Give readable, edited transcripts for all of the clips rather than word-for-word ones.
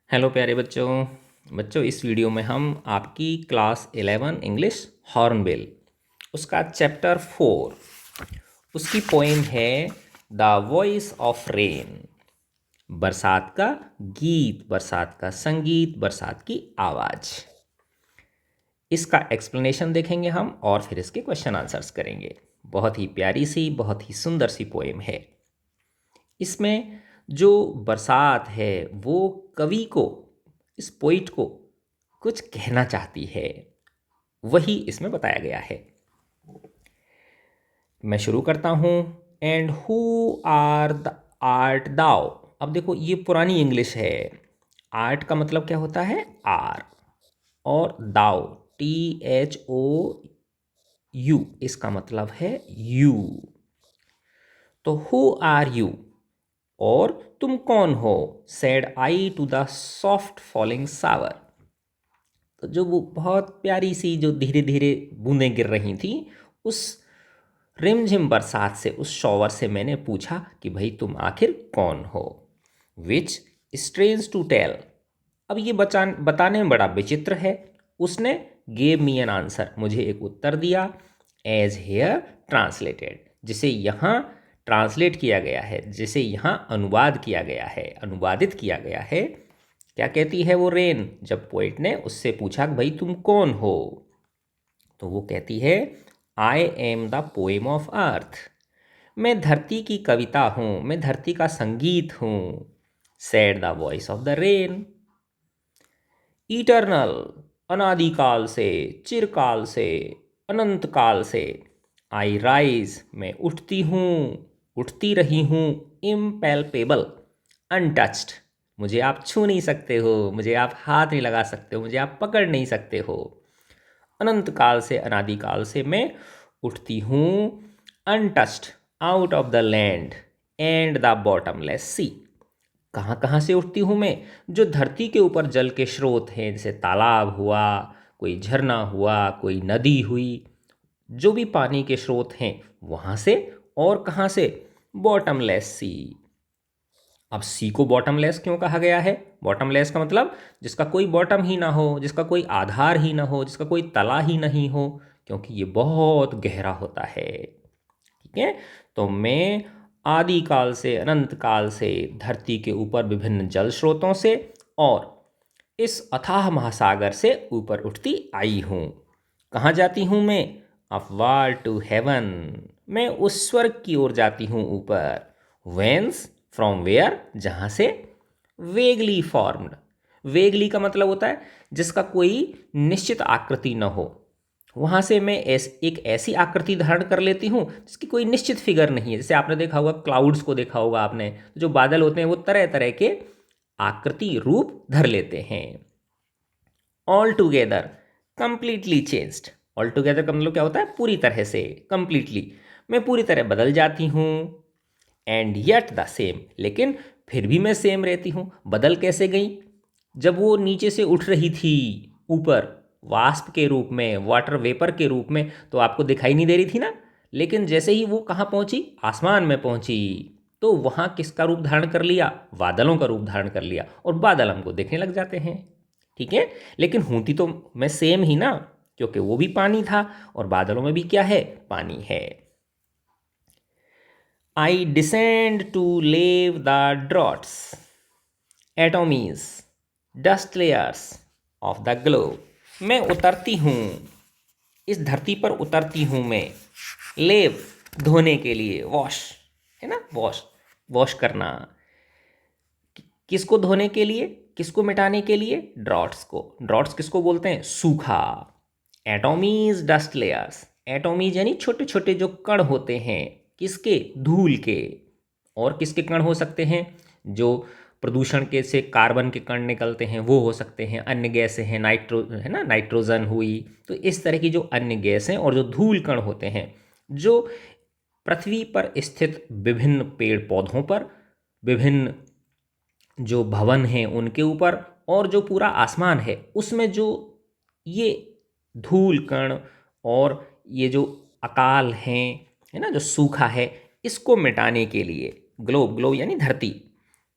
Hello प्यारे बच्चों। इस वीडियो में हम आपकी क्लास 11 इंग्लिश हॉर्नबिल उसका चैप्टर 4 उसकी पोएम है द वॉइस ऑफ रेन। बरसात का गीत, बरसात का संगीत, बरसात की आवाज़। इसका एक्सप्लेनेशन देखेंगे हम और फिर इसके क्वेश्चन आंसर्स करेंगे। बहुत ही प्यारी सी, बहुत ही सुंदर सी पोएम है। इसमें जो बरसात है वो कवि को, इस पोइट को कुछ कहना चाहती है, वही इसमें बताया गया है। मैं शुरू करता हूँ। And who are the art thou. अब देखो ये पुरानी इंग्लिश है। आर्ट का मतलब क्या होता है? आर। और दाओ THOU इसका मतलब है यू। तो हु आर यू, और तुम कौन हो? Said I to the soft falling shower. तो जो वो बहुत प्यारी सी जो धीरे धीरे बूंदें गिर रही थी, उस रिमझिम बरसात से, उस शॉवर से मैंने पूछा कि भाई तुम आखिर कौन हो। विच स्ट्रेंज टू टेल। अब ये बताने में बड़ा विचित्र है। उसने गेव मी एन आंसर, मुझे एक उत्तर दिया। एज हेयर ट्रांसलेटेड, जिसे यहाँ ट्रांसलेट किया गया है, जिसे यहाँ अनुवाद किया गया है, अनुवादित किया गया है। क्या कहती है वो रेन, जब पोइट ने उससे पूछा कि भाई तुम कौन हो, तो वो कहती है I am the poem of earth. मैं धरती की कविता हूँ, मैं धरती का संगीत हूँ। Sad the voice of the rain. Eternal, अनादिकाल से, चिरकाल से, अनंत काल से। आई राइज, मैं उठती हूँ, उठती रही हूँ। इम्पैल्पेबल, अनटच्ड, मुझे आप छू नहीं सकते हो, मुझे आप हाथ नहीं लगा सकते हो, मुझे आप पकड़ नहीं सकते हो। अनंत काल से, अनादिकाल से मैं उठती हूँ। Untouched, out of the land and the bottomless sea. कहाँ कहाँ से उठती हूँ मैं? जो धरती के ऊपर जल के स्रोत हैं, जैसे तालाब हुआ, कोई झरना हुआ, कोई नदी हुई, जो भी पानी के स्रोत हैं वहाँ से। और कहाँ से? बॉटमलेस सी। अब सी को बॉटमलेस क्यों कहा गया है? बॉटमलेस का मतलब जिसका कोई बॉटम ही ना हो, जिसका कोई आधार ही ना हो, जिसका कोई तला ही नहीं हो, क्योंकि ये बहुत गहरा होता है। ठीक है। तो मैं आदिकाल से, अनंत काल से धरती के ऊपर विभिन्न जल स्रोतों से और इस अथाह महासागर से ऊपर उठती आई हूँ। कहाँ जाती हूँ मैं? अपवार्ड टू हेवन, मैं उस स्वर्ग की ओर जाती हूँ ऊपर। वेंस, फ्रॉम वेयर, जहाँ से। वेगली फॉर्म्ड, वेगली का मतलब होता है जिसका कोई निश्चित आकृति न हो। वहाँ से मैं एक ऐसी आकृति धारण कर लेती हूँ जिसकी कोई निश्चित फिगर नहीं है। जैसे आपने देखा होगा, क्लाउड्स को देखा होगा आपने, जो बादल होते हैं वो तरह तरह के आकृति रूप धर लेते हैं। All together, completely changed. All together का मतलब क्या होता है? पूरी तरह से, कंप्लीटली, मैं पूरी तरह बदल जाती हूँ। एंड येट द सेम, लेकिन फिर भी मैं सेम रहती हूँ। बदल कैसे गई? जब वो नीचे से उठ रही थी ऊपर वाष्प के रूप में, वाटर वेपर के रूप में, तो आपको दिखाई नहीं दे रही थी ना। लेकिन जैसे ही वो कहाँ पहुँची? आसमान में पहुँची, तो वहाँ किसका रूप धारण कर लिया? बादलों का रूप धारण कर लिया, और बादल हमको देखने लग जाते हैं। ठीक है। लेकिन होती तो मैं सेम ही ना, क्योंकि वो भी पानी था और बादलों में भी क्या है? पानी है। I descend to leave the draughts, atomies, dust layers of the globe. मैं उतरती हूँ, इस धरती पर उतरती हूँ मैं। लेव, धोने के लिए, वॉश है ना, वॉश, वॉश करना। किसको धोने के लिए? किसको मिटाने के लिए? ड्रॉट्स को। ड्रॉट्स किसको बोलते हैं? सूखा। एटोमीज, डस्ट लेयर्स। एटोमीज यानी छोटे छोटे जो कण होते हैं, किसके? धूल के। और किसके कण हो सकते हैं? जो प्रदूषण के से कार्बन के कण निकलते हैं वो हो सकते हैं। अन्य गैसें हैं, है ना, नाइट्रोजन हुई। तो इस तरह की जो अन्य गैसें और जो धूल कण होते हैं, जो पृथ्वी पर स्थित विभिन्न पेड़ पौधों पर, विभिन्न जो भवन हैं उनके ऊपर, और जो पूरा आसमान है उसमें, जो ये धूल कण और ये जो अकाल हैं, है ना, जो सूखा है, इसको मिटाने के लिए, ग्लोब, ग्लोब यानी धरती,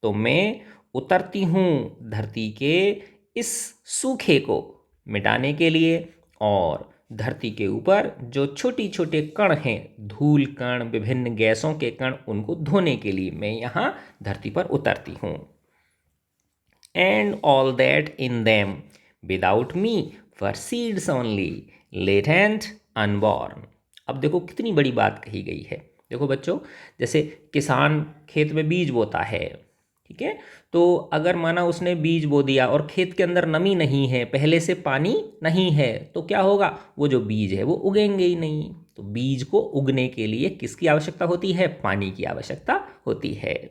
तो मैं उतरती हूँ धरती के इस सूखे को मिटाने के लिए, और धरती के ऊपर जो छोटी छोटे कण हैं, धूल कण, विभिन्न गैसों के कण, उनको धोने के लिए मैं यहाँ धरती पर उतरती हूँ। And all that in them without me for seeds only latent unborn. अब देखो कितनी बड़ी बात कही गई है। देखो बच्चों, जैसे किसान खेत में बीज बोता है, ठीक है, तो अगर माना उसने बीज बो दिया और खेत के अंदर नमी नहीं है, पहले से पानी नहीं है, तो क्या होगा, वो जो बीज है वो उगेंगे ही नहीं। तो बीज को उगने के लिए किसकी आवश्यकता होती है, पानी की आवश्यकता होती है।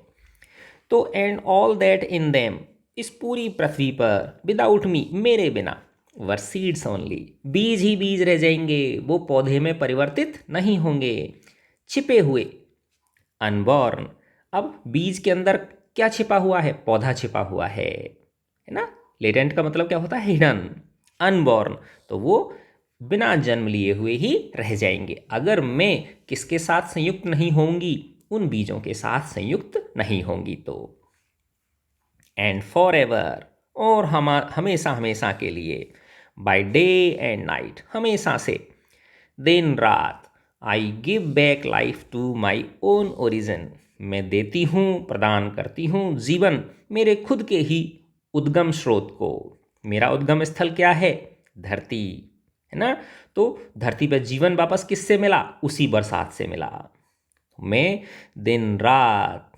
तो and all that in them, इस पूरी पृथ्वी पर, विदाउट मी, मेरे बिना, वर सीड्स ओनली, बीज ही बीज रह जाएंगे, वो पौधे में परिवर्तित नहीं होंगे, छिपे हुए, अनबॉर्न। अब बीज के अंदर क्या छिपा हुआ है, पौधा छिपा हुआ है ना। लेटेंट का मतलब क्या होता है, हिडन। अनबॉर्न, तो वो बिना जन्म लिए हुए ही रह जाएंगे, अगर मैं किसके साथ संयुक्त नहीं होंगी, उन बीजों के साथ संयुक्त नहीं होंगी तो। एंड फॉर एवर, और हमेशा हमेशा के लिए, बाय डे एंड नाइट, हमेशा से, दिन रात, I give back life to my own origin, मैं देती हूँ, प्रदान करती हूँ जीवन मेरे खुद के ही उद्गम स्रोत को। मेरा उद्गम स्थल क्या है, धरती, है ना। तो धरती पर जीवन वापस किससे मिला, उसी बरसात से मिला। मैं दिन रात,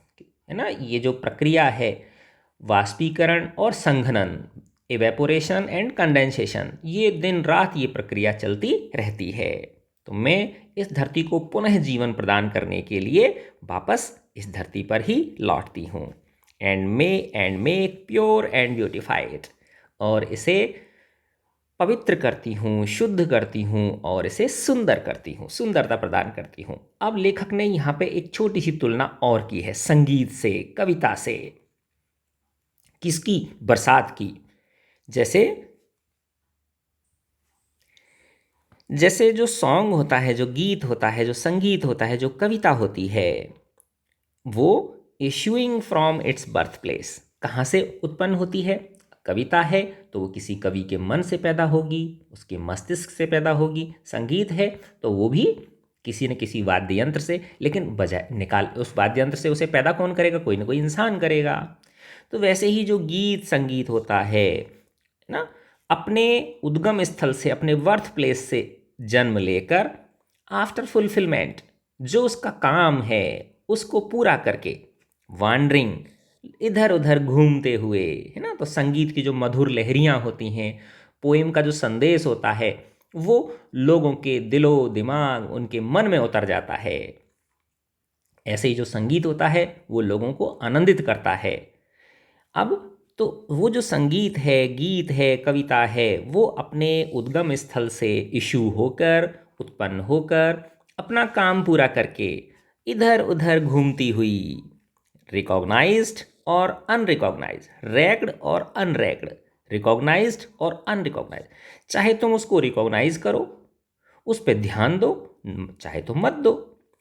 है ना, ये जो प्रक्रिया है, वाष्पीकरण और संघनन, इवेपोरेशन एंड कंडेंसेशन, ये दिन रात ये प्रक्रिया चलती रहती है। तो मैं इस धरती को पुनः जीवन प्रदान करने के लिए वापस इस धरती पर ही लौटती हूँ। And make pure and beautified, और इसे पवित्र करती हूँ, शुद्ध करती हूँ, और इसे सुंदर करती हूँ, सुंदरता प्रदान करती हूँ। अब लेखक ने यहाँ पे एक छोटी सी तुलना और की है संगीत से, कविता से। किसकी, बरसात की। जैसे जो सॉन्ग होता है, जो गीत होता है, जो संगीत होता है, जो कविता होती है, वो issuing from its birth place, कहाँ से उत्पन्न होती है। कविता है तो वो किसी कवि के मन से पैदा होगी, उसके मस्तिष्क से पैदा होगी। संगीत है तो वो भी किसी न किसी वाद्य यंत्र से, लेकिन बजाय निकाल उस वाद्य यंत्र से उसे पैदा कौन करेगा, कोई ना कोई इंसान करेगा। तो वैसे ही जो गीत संगीत होता है ना, अपने उद्गम स्थल से, अपने बर्थ प्लेस से जन्म लेकर, आफ्टर फुलफिलमेंट, जो उसका काम है उसको पूरा करके, वांडरिंग, इधर उधर घूमते हुए, है ना। तो संगीत की जो मधुर लहरियाँ होती हैं, पोएम का जो संदेश होता है, वो लोगों के दिलो दिमाग, उनके मन में उतर जाता है। ऐसे ही जो संगीत होता है वो लोगों को आनंदित करता है। अब तो वो जो संगीत है, गीत है, कविता है, वो अपने उद्गम स्थल से इशू होकर, उत्पन्न होकर, अपना काम पूरा करके इधर उधर घूमती हुई, रिकॉग्नाइज्ड और अनरिकॉग्नाइज्ड, रैग्ड और अनरैग्ड, रिकॉग्नाइज्ड और अनरिकॉग्नाइज्ड, चाहे तुम उसको रिकॉग्नाइज करो, उस पर ध्यान दो, चाहे तो मत दो।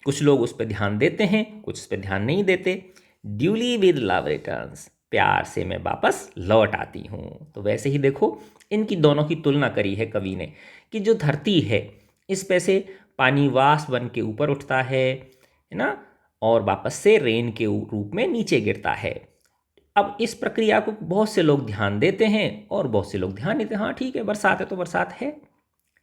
कुछ लोग उस पर ध्यान देते हैं, कुछ उस पर ध्यान नहीं देते। ड्यूली विद लव रिटर्न्स, प्यार से मैं वापस लौट आती हूँ। तो वैसे ही देखो, इनकी दोनों की तुलना करी है कवि ने, कि जो धरती है इस पे से पानी वाष्प बन के ऊपर उठता है ना, और वापस से रेन के रूप में नीचे गिरता है। अब इस प्रक्रिया को बहुत से लोग ध्यान देते हैं और बहुत से लोग ध्यान नहीं देते। हाँ ठीक है, बरसात है तो बरसात है,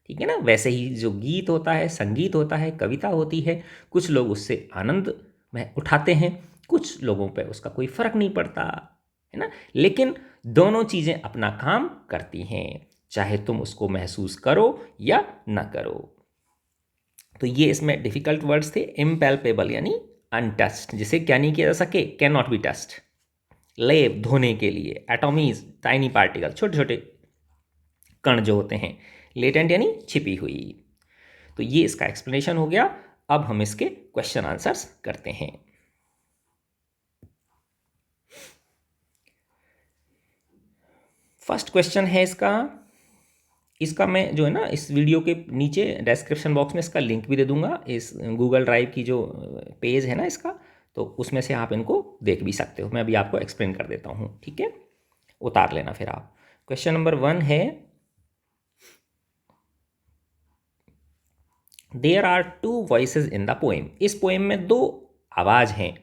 ठीक है ना। वैसे ही जो गीत होता है, संगीत होता है, कविता होती है, कुछ लोग उससे आनंद में उठाते हैं, कुछ लोगों पे उसका कोई फर्क नहीं पड़ता, है ना। लेकिन दोनों चीज़ें अपना काम करती हैं, चाहे तुम उसको महसूस करो या ना करो। तो ये इसमें डिफिकल्ट वर्ड्स थे। इम्पैल्पेबल यानी अनटच्ड, जिसे क्या नहीं किया जा सके, कैन नॉट बी टच्ड। लेब, धोने के लिए। एटॉमीज, टाइनी पार्टिकल, छोटे छोटे कण जो होते हैं। लेटेंट यानी छिपी हुई। तो ये इसका एक्सप्लेनेशन हो गया। अब हम इसके क्वेश्चन आंसर्स करते हैं। फर्स्ट क्वेश्चन है इसका मैं जो है ना, इस वीडियो के नीचे डिस्क्रिप्शन बॉक्स में इसका लिंक भी दे दूंगा, इस गूगल ड्राइव की जो पेज है ना इसका, तो उसमें से आप इनको देख भी सकते हो, मैं अभी आपको एक्सप्लेन कर देता हूँ, ठीक है, उतार लेना फिर आप। क्वेश्चन नंबर 1 है, there are two voices in the poem. इस पोएम में दो आवाज़ हैं।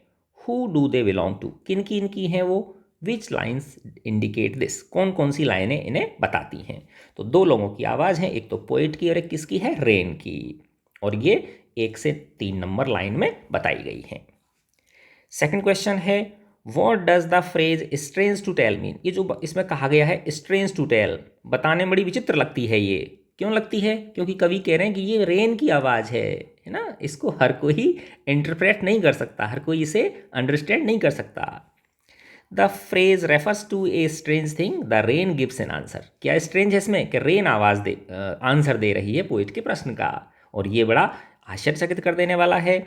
Who do they belong to, किन किन की हैं वो। विच लाइन्स इंडिकेट दिस, कौन कौन सी लाइनें इन्हें बताती हैं। तो दो लोगों की आवाज़ है, एक तो पोइट की और एक किसकी है, रेन की, और ये 1 से 3 नंबर लाइन में बताई गई हैं। सेकंड क्वेश्चन है, what does the phrase strange to tell mean. ये जो इसमें कहा गया है स्ट्रेंज टू टेल, बताने में बड़ी विचित्र लगती है ये। क्यों लगती है, क्योंकि कवि कह रहे हैं कि ये रेन की आवाज़ है ना, इसको हर कोई इंटरप्रेट नहीं कर सकता, हर कोई इसे अंडरस्टैंड नहीं कर सकता। The phrase refers to a strange thing, the rain gives an answer. क्या स्ट्रेंज है इसमें कि रेन आवाज़ दे आंसर दे रही है पोइट के प्रश्न का, और ये बड़ा आश्चर्यचकित कर देने वाला है।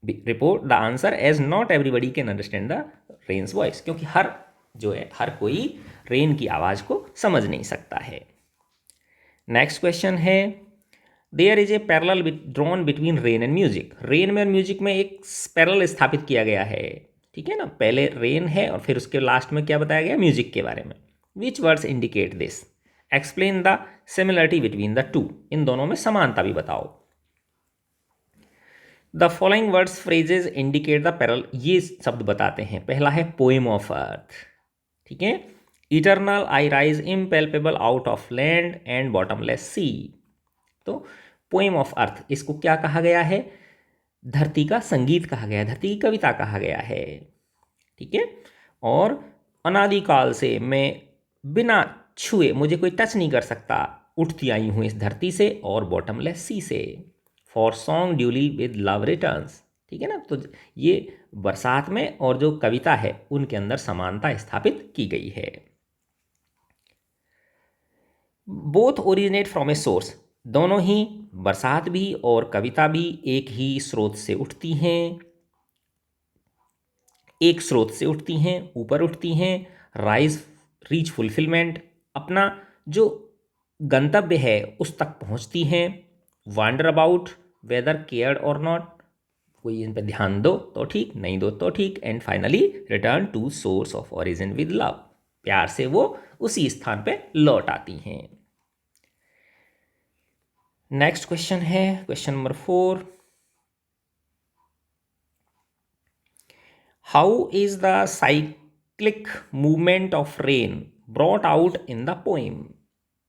Report the answer as not everybody can understand the rain's voice, क्योंकि हर कोई रेन की आवाज़ को समझ नहीं सकता है। नेक्स्ट क्वेश्चन है, there is a parallel drawn between rain and music. Rain में और म्यूजिक में एक पैरेलल स्थापित किया गया है, ठीक है ना, पहले रेन है और फिर उसके लास्ट में क्या बताया गया, म्यूजिक के बारे में। Which words indicate this, explain the similarity between the two, इन दोनों में समानता भी बताओ। The following words phrases indicate the parallel, ये शब्द बताते हैं। पहला है पोएम ऑफ अर्थ, ठीक है, eternal I rise impalpable out of land and bottomless sea. तो पोएम ऑफ अर्थ, इसको क्या कहा गया है, धरती का संगीत कहा गया है, धरती की कविता कहा गया है, ठीक है। और अनादिकाल से मैं बिना छुए, मुझे कोई टच नहीं कर सकता, उठती आई हूँ इस धरती से, और बॉटमलेस सी से। For song duly with love returns, ठीक है ना। तो ये बरसात में और जो कविता है उनके अंदर समानता स्थापित की गई है। Both originate from a source, दोनों ही, बरसात भी और कविता भी एक ही स्रोत से उठती हैं, एक स्रोत से उठती हैं, ऊपर उठती हैं। राइज रीच फुलफिलमेंट, अपना जो गंतव्य है उस तक पहुंचती हैं। वांडर अबाउट, वेदर केयर्ड और नॉट, कोई इन पर ध्यान दो तो ठीक, नहीं दो तो ठीक। And finally return to source of origin with love, प्यार से वो उसी स्थान पे लौट आती हैं। नेक्स्ट क्वेश्चन है question number 4, how is the cyclic movement of rain brought out in the poem.